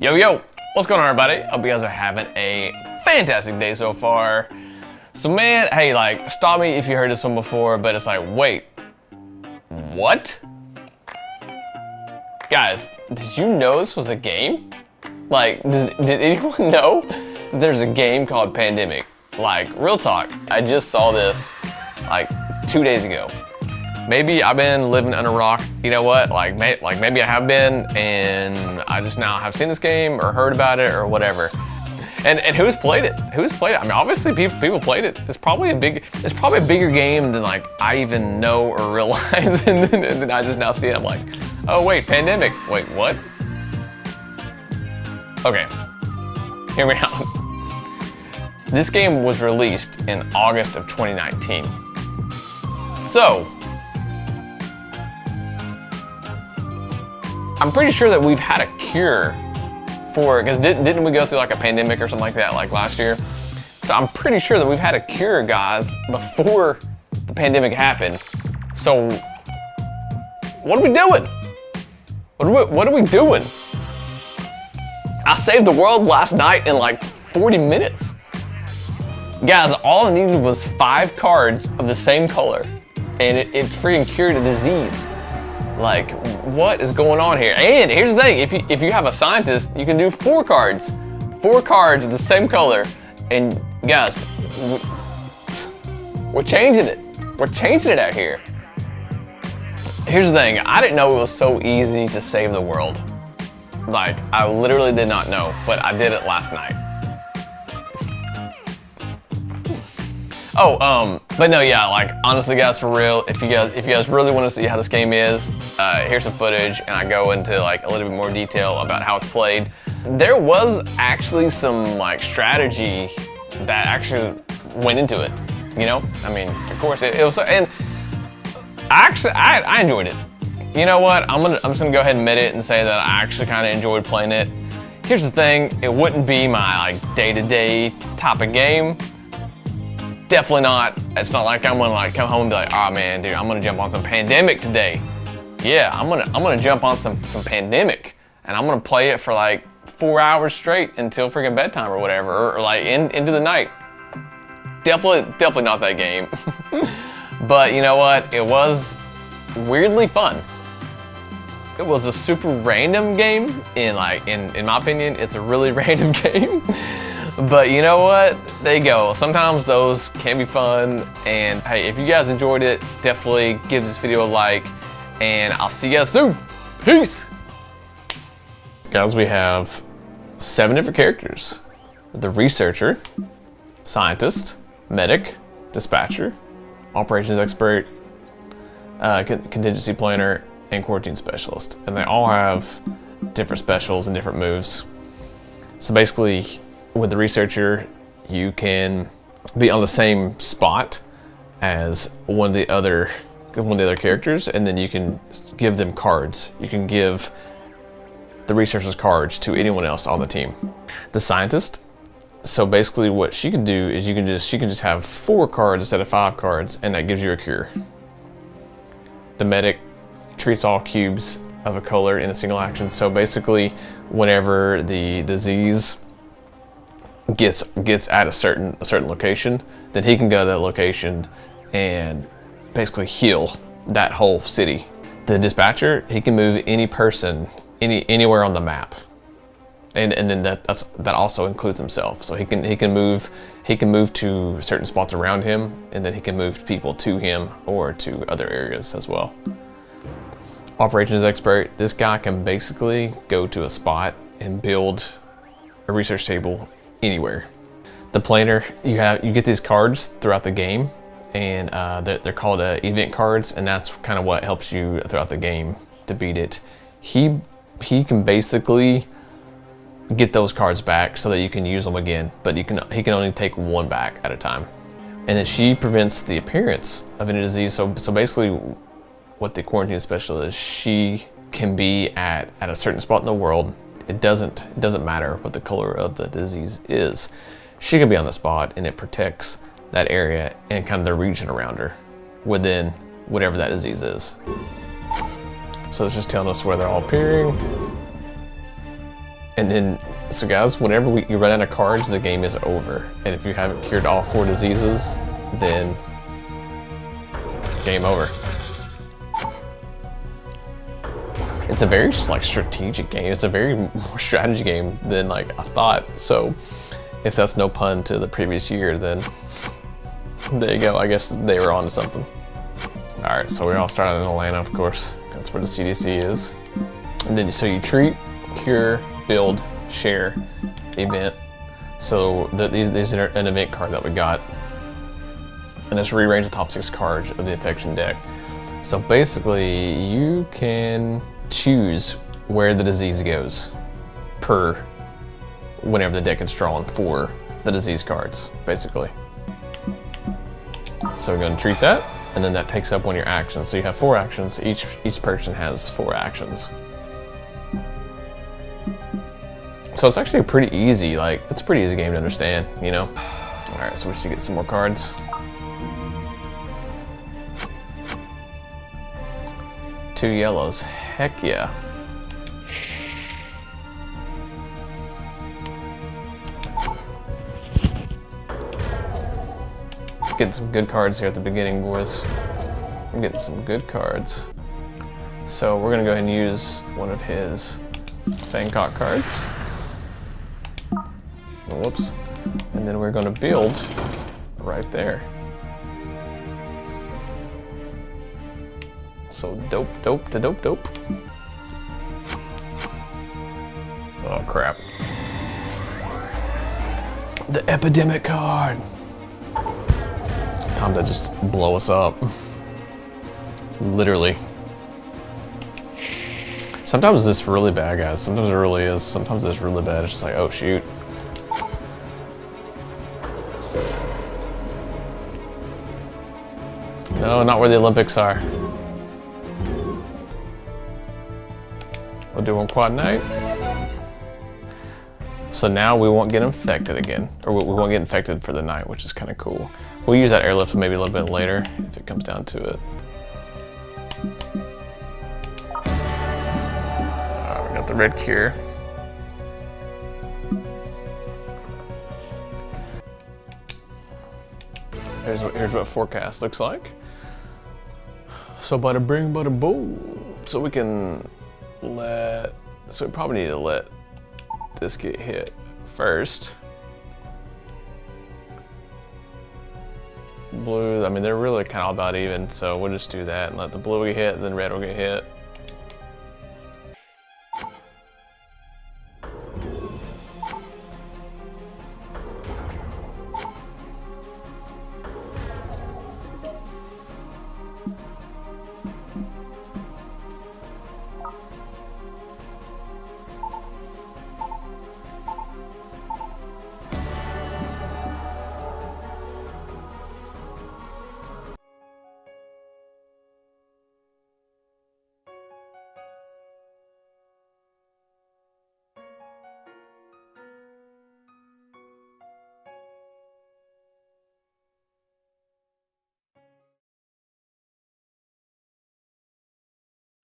Yo, what's going on, everybody? Hope you guys are having a fantastic day so far. So man, hey, like, stop me if you heard this one before, but it's like, wait, what? Guys, did you know this was a game? Like, did anyone know that there's a game called Pandemic? Like, real talk, I just saw this like 2 days ago. Maybe I've been living under a rock, you know what? Like maybe I have been, and I just now have seen this game or heard about it or whatever. And who's played it? Who's played it? I mean, obviously people played it. It's probably a bigger game than like I even know or realize, and then I just now see it. I'm like, oh wait, Pandemic. Wait, what? Okay, hear me out. This game was released in August of 2019. So, I'm pretty sure that we've had a cure for it, because didn't we go through like a pandemic or something like that like last year? So I'm pretty sure that we've had a cure, guys, before the pandemic happened. So what are we doing? What are we doing? I saved the world last night in like 40 minutes. Guys, all I needed was 5 cards of the same color, and it freaking cured a disease. Like, what is going on here? And here's the thing, if you have a scientist, you can do 4 cards. 4 cards of the same color. And guys, we're changing it. We're changing it out here. Here's the thing, I didn't know it was so easy to save the world. Like, I literally did not know, but I did it last night. Oh, but no, yeah, like, honestly, guys, for real, if you guys really want to see how this game is, here's some footage, and I go into like a little bit more detail about how it's played. There was actually some like strategy that actually went into it, you know? I mean, of course, it was, and I enjoyed it. You know what? I'm just gonna go ahead and admit it and say that I actually kind of enjoyed playing it. Here's the thing, it wouldn't be my like day-to-day type of game. Definitely not. It's not like I'm gonna like come home and be like, oh man, dude, I'm gonna jump on some Pandemic today. Yeah, I'm gonna jump on some Pandemic, and I'm gonna play it for like 4 hours straight until freaking bedtime or whatever, or like into the night. Definitely not that game. But you know what? It was weirdly fun. It was a super random game. In my opinion, it's a really random game. But you know what? There you go. Sometimes those can be fun. And hey, if you guys enjoyed it, definitely give this video a like. And I'll see you guys soon. Peace. Guys, we have 7 different characters. The researcher, scientist, medic, dispatcher, operations expert, contingency planner, and quarantine specialist. And they all have different specials and different moves. So basically, with the researcher, you can be on the same spot as one of the other characters, and then you can give them cards. You can give the researcher's cards to anyone else on the team. The scientist, so basically what she can do is she can just have 4 cards instead of 5 cards, and that gives you a cure. The medic treats all cubes of a color in a single action. So basically, whenever the disease gets at a certain location, then he can go to that location and basically heal that whole city. The dispatcher, he can move any person anywhere on the map, and then that also includes himself. So he can move to certain spots around him, and then he can move people to him or to other areas as well. Operations expert, this guy can basically go to a spot and build a research table anywhere. The planner, you get these cards throughout the game, and they're called event cards, and that's kind of what helps you throughout the game to beat it. He can basically get those cards back so that you can use them again, but he can only take 1 back at a time. And then she prevents the appearance of any disease. So basically, what the quarantine specialist is, she can be at a certain spot in the world. It doesn't matter what the color of the disease is. She can be on the spot, and it protects that area and kind of the region around her within whatever that disease is. So it's just telling us where they're all appearing. And then, so guys, whenever you run out of cards, the game is over. And if you haven't cured all 4 diseases, then game over. It's a very like strategic game. It's a very more strategy game than like I thought. So if that's no pun to the previous year, then there you go. I guess they were on to something. All right, so we all started in Atlanta, of course. That's where the CDC is. And then, so you treat, cure, build, share, event. So these are an event card that we got. And it's rearrange the top 6 cards of the infection deck. So basically, you can choose where the disease goes per whenever the deck is drawn for the disease cards, basically. So we're going to treat that, and then that takes up one of your actions. So you have 4 actions. Each person has 4 actions. So it's actually a pretty easy, like, it's a pretty easy game to understand, you know? All right, so we should get some more cards. Two yellows, heck yeah. Getting some good cards here at the beginning, boys. I'm getting some good cards. So we're gonna go ahead and use one of his Bangkok cards. Whoops. And then we're gonna build right there. So dope, dope to dope, dope. Oh crap. The epidemic card. Time to just blow us up. Literally. Sometimes this really bad, guys. Sometimes it really is. Sometimes it's really bad. It's just like, oh shoot. No, not where the Olympics are. We'll do one quad night. So now we won't get infected again, or we won't get infected for the night, which is kind of cool. We'll use that airlift maybe a little bit later if it comes down to it. We got the red cure. Here's what forecast looks like. So bada bing, bada boom. So we can so we probably need to let this get hit first. Blue, I mean, they're really kind of all about even, so we'll just do that and let the blue get hit, then red will get hit.